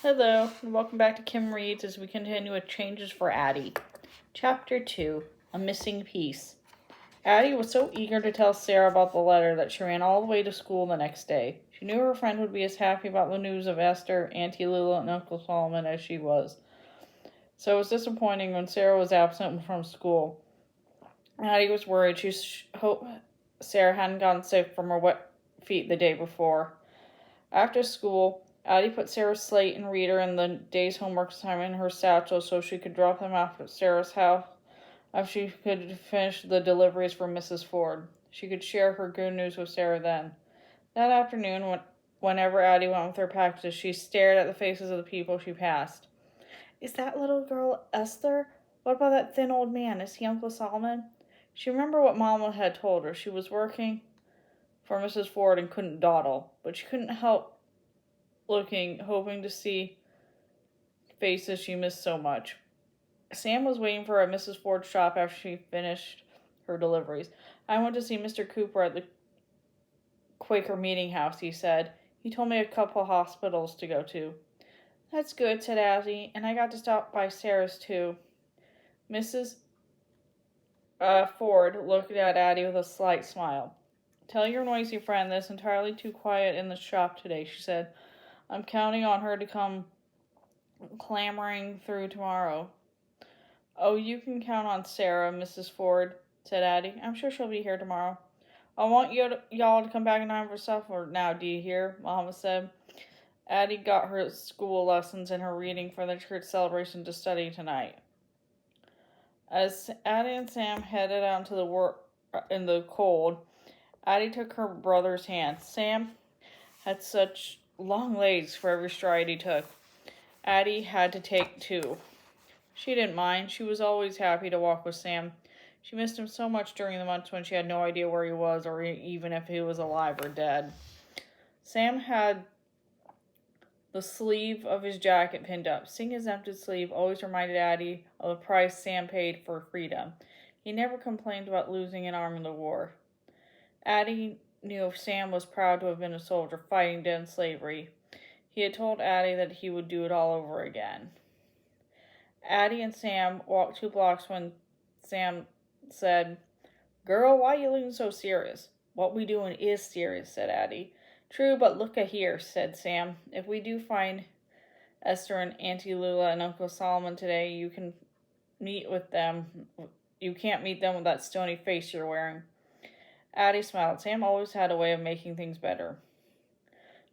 Hello, and welcome back to Kim Reads as we continue with Changes for Addy. Chapter 2 A Missing Piece. Addy was so eager to tell Sarah about the letter that she ran all the way to school the next day. She knew her friend would be as happy about the news of Esther, Auntie Lula, and Uncle Solomon as she was. So it was disappointing when Sarah was absent from school. Addy was worried. She hoped Sarah hadn't gotten sick from her wet feet the day before. After school, Addie put Sarah's slate and reader and the day's homework assignment in her satchel so she could drop them off at Sarah's house after she could finish the deliveries for Mrs. Ford. She could share her good news with Sarah then. That afternoon, whenever Addie went with her packages, she stared at the faces of the people she passed. Is that little girl Esther? What about that thin old man? Is he Uncle Solomon? She remembered what Mama had told her. She was working for Mrs. Ford and couldn't dawdle, but she couldn't help looking, hoping to see faces she missed so much. Sam was waiting for her at Mrs. Ford's shop after she finished her deliveries. I went to see Mr. Cooper at the Quaker Meeting House, he said. He told me a couple hospitals to go to. That's good, said Addie, and I got to stop by Sarah's too. Mrs. Ford looked at Addie with a slight smile. Tell your noisy friend that it's entirely too quiet in the shop today, she said. I'm counting on her to come clamoring through tomorrow. Oh, you can count on Sarah, Mrs. Ford, said Addie. I'm sure she'll be here tomorrow. I want y'all to come back in time for supper now, do you hear? Mama said. Addie got her school lessons and her reading for the church celebration to study tonight. As Addy and Sam headed out into the work in the cold, Addie took her brother's hand. Sam had such long legs for every stride he took. Addie had to take two. She didn't mind. She was always happy to walk with Sam. She missed him so much during the months when she had no idea where he was or even if he was alive or dead. Sam had the sleeve of his jacket pinned up. Seeing his empty sleeve always reminded Addie of the price Sam paid for freedom. He never complained about losing an arm in the war. Addie knew Sam was proud to have been a soldier fighting to end slavery. He had told Addie that he would do it all over again. Addie and Sam walked 2 blocks when Sam said, Girl, why are you looking so serious? What we doing is serious, said Addie. True, but look a here, said Sam. If we do find Esther and Auntie Lula and Uncle Solomon today, you can meet with them. You can't meet them with that stony face you're wearing. Addie smiled. Sam always had a way of making things better.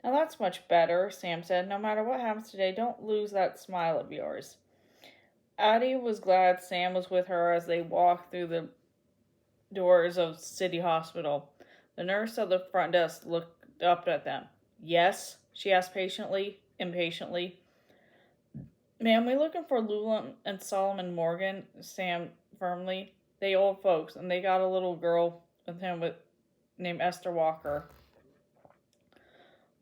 Now that's much better, Sam said. No matter what happens today, don't lose that smile of yours. Addie was glad Sam was with her as they walked through the doors of City Hospital. The nurse at the front desk looked up at them. Yes? She asked impatiently. Ma'am, we looking for Lula and Solomon Morgan, Sam firmly. They old folks, and they got a little girl with him named Esther Walker.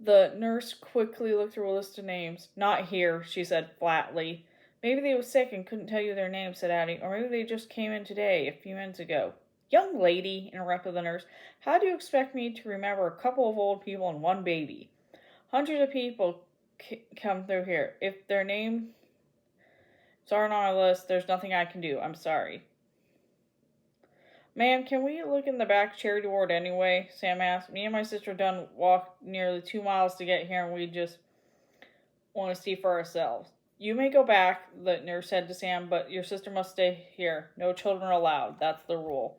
The nurse quickly looked through a list of names. Not here, she said flatly. Maybe they were sick and couldn't tell you their names, said Addie. Or maybe they just came in today, a few minutes ago. Young lady, interrupted the nurse, how do you expect me to remember a couple of old people and one baby? Hundreds of people come through here. If their names aren't on our list, there's nothing I can do. I'm sorry. Ma'am, can we look in the back charity ward anyway? Sam asked. Me and my sister done walked nearly 2 miles to get here, and we just want to see for ourselves. You may go back, the nurse said to Sam, but your sister must stay here. No children allowed. That's the rule.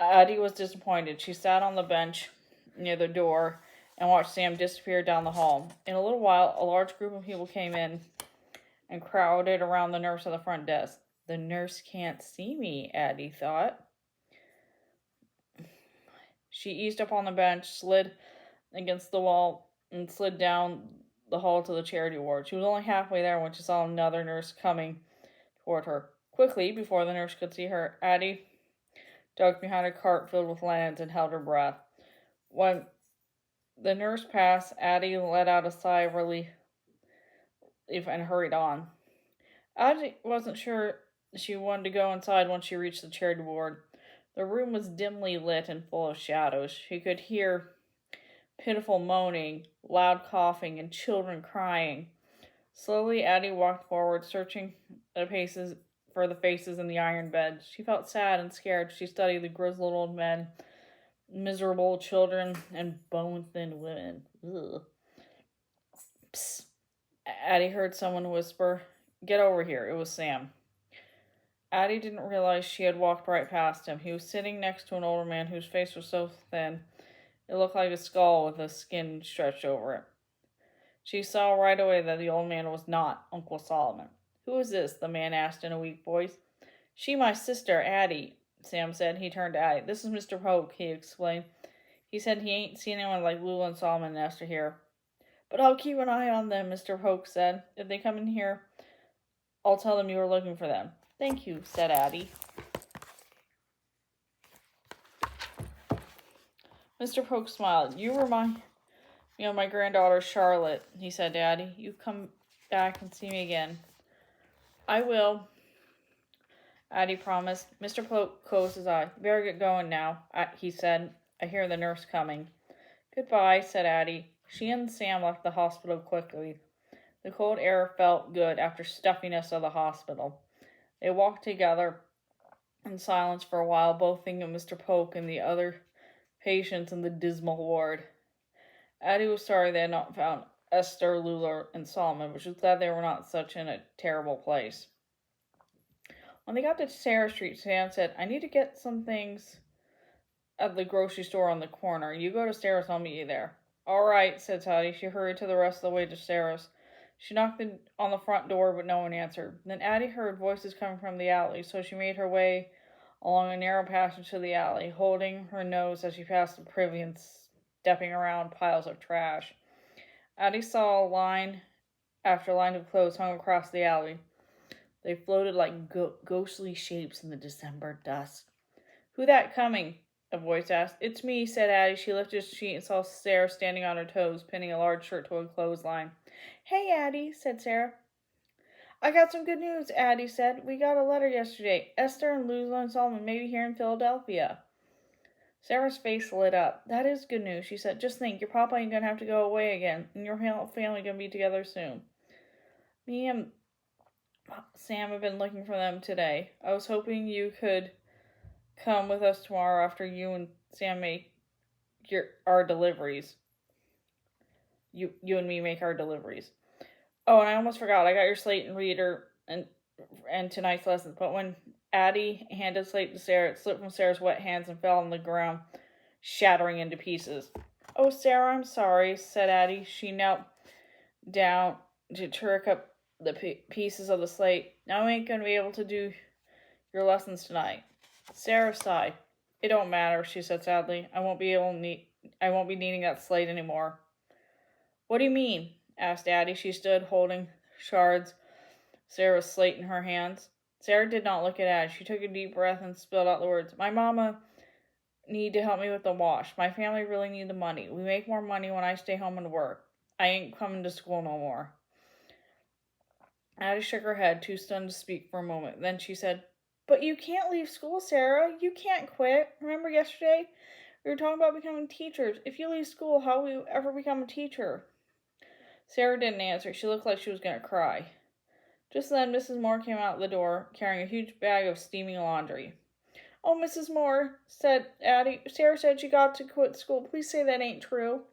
Addie was disappointed. She sat on the bench near the door and watched Sam disappear down the hall. In a little while, a large group of people came in and crowded around the nurse at the front desk. The nurse can't see me, Addie thought. She eased up on the bench, slid against the wall, and slid down the hall to the charity ward. She was only halfway there when she saw another nurse coming toward her. Quickly, before the nurse could see her, Addie ducked behind a cart filled with lanterns and held her breath. When the nurse passed, Addie let out a sigh of relief and hurried on. Addie wasn't sure she wanted to go inside once she reached the charity ward. The room was dimly lit and full of shadows. She could hear pitiful moaning, loud coughing, and children crying. Slowly, Addie walked forward, searching for the faces in the iron beds. She felt sad and scared. She studied the grizzled old men, miserable children, and bone-thin women. Ugh. Psst. Addie heard someone whisper, "Get over here." It was Sam. Addie didn't realize she had walked right past him. He was sitting next to an older man whose face was so thin it looked like a skull with the skin stretched over it. She saw right away that the old man was not Uncle Solomon. "Who is this?" the man asked in a weak voice. "She my sister, Addie," Sam said. He turned to Addie. "This is Mr. Polk," he explained. "He said he ain't seen anyone like Lula and Solomon and Esther here." "But I'll keep an eye on them," Mr. Polk said. "If they come in here, I'll tell them you were looking for them." "Thank you," said Addie. Mr. Polk smiled. "You remind me of my granddaughter Charlotte," he said to Addie. "You come back and see me again." "I will," Addie promised. Mr. Polk closed his eye. "You better get going now," he said. "I hear the nurse coming." "Goodbye," said Addie. She and Sam left the hospital quickly. The cold air felt good after stuffiness of the hospital. They walked together in silence for a while, both thinking of Mr. Polk and the other patients in the dismal ward. Addie was sorry they had not found Esther, Lula, and Solomon, but she was glad they were not such in a terrible place. When they got to Sarah Street, Sam said, "I need to get some things at the grocery store on the corner. You go to Sarah's, I'll meet you there." "All right," said Toddy. She hurried to the rest of the way to Sarah's. She knocked on the front door, but no one answered. Then Addie heard voices coming from the alley, so she made her way along a narrow passage to the alley, holding her nose as she passed the privy and stepping around piles of trash. Addie saw line after line of clothes hung across the alley. They floated like ghostly shapes in the December dusk. "Who that coming?" a voice asked. "It's me," said Addie. She lifted a sheet and saw Sarah standing on her toes, pinning a large shirt to a clothesline. "Hey, Addie," said Sarah. "I got some good news," Addie said. "We got a letter yesterday. Esther and Lula and Solomon may be here in Philadelphia." Sarah's face lit up. "That is good news," she said. "Just think, your papa ain't going to have to go away again, and your family going to be together soon. Me and Sam have been looking for them today. I was hoping you could come with us tomorrow after you and Sam make our deliveries. You and me make our deliveries. Oh, and I almost forgot. I got your slate and reader and tonight's lessons. But when Addie handed the slate to Sarah, it slipped from Sarah's wet hands and fell on the ground, shattering into pieces. "Oh, Sarah, I'm sorry," said Addie. She knelt down to trick up the pieces of the slate. "Now we ain't going to be able to do your lessons tonight." Sarah sighed. "It don't matter," she said sadly. I won't be needing that slate anymore." "What do you mean?" asked Addie. She stood holding shards Sarah's slate in her hands. Sarah did not look at Addie. She took a deep breath and spelled out the words. "My mama need to help me with the wash. My family really need the money. We make more money when I stay home and work. I ain't coming to school no more." Addie shook her head, too stunned to speak for a moment. Then she said, "But you can't leave school, Sarah. You can't quit. Remember yesterday? We were talking about becoming teachers. If you leave school, how will you ever become a teacher?" Sarah didn't answer. She looked like she was going to cry. Just then, Mrs. Moore came out the door, carrying a huge bag of steaming laundry. "Oh, Mrs. Moore," said Addie, "Sarah said she got to quit school. Please say that ain't true."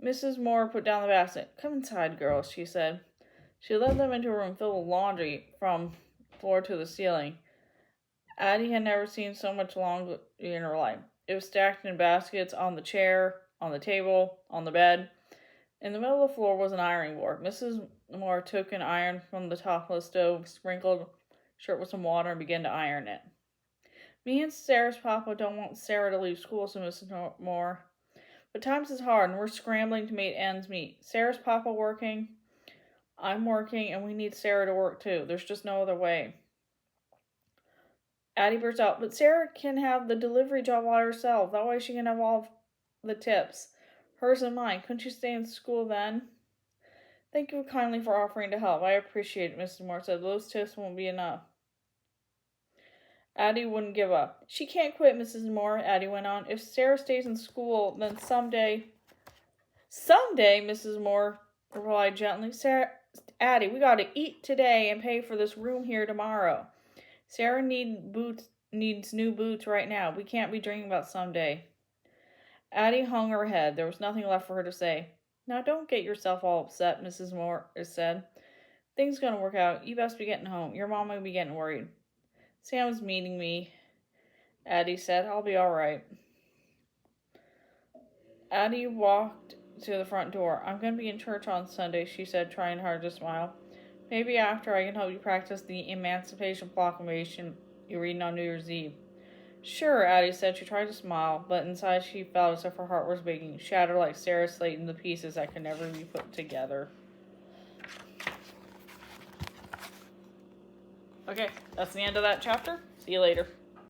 Mrs. Moore put down the basket. "Come inside, girls," she said. She led them into a room filled with laundry from floor to the ceiling. Addie had never seen so much laundry in her life. It was stacked in baskets on the chair, on the table, on the bed. In the middle of the floor was an ironing board. Mrs. Moore took an iron from the top of the stove, sprinkled the shirt with some water, and began to iron it. "Me and Sarah's papa don't want Sarah to leave school," said Mrs. Moore. "But times is hard, and we're scrambling to make ends meet. Sarah's papa working, I'm working, and we need Sarah to work too. There's just no other way." Addie burst out, "But Sarah can have the delivery job by herself. That way she can have all the tips. Hers and mine. Couldn't you stay in school then?" "Thank you kindly for offering to help. I appreciate it," Mrs. Moore said. "Those tips won't be enough." Addie wouldn't give up. "She can't quit, Mrs. Moore," Addie went on. "If Sarah stays in school, then someday Someday, Mrs. Moore replied gently. Sarah, Addie, we gotta eat today and pay for this room here tomorrow. Sarah needs new boots right now. We can't be dreaming about someday. Addie hung her head. There was nothing left for her to say. Now don't get yourself all upset, Mrs. Moore said. Things gonna work out. You best be getting home. Your mom may be getting worried. Sam's meeting me, Addie said. I'll be all right. Addie walked to the front door. I'm going to be in church on Sunday, she said, trying hard to smile. Maybe after I can help you practice the Emancipation Proclamation you're reading on New Year's Eve. Sure, Addie said. She tried to smile, but inside she felt as if her heart was breaking, shattered like Sarah's slate into pieces that could never be put together. Okay, that's the end of that chapter. See you later.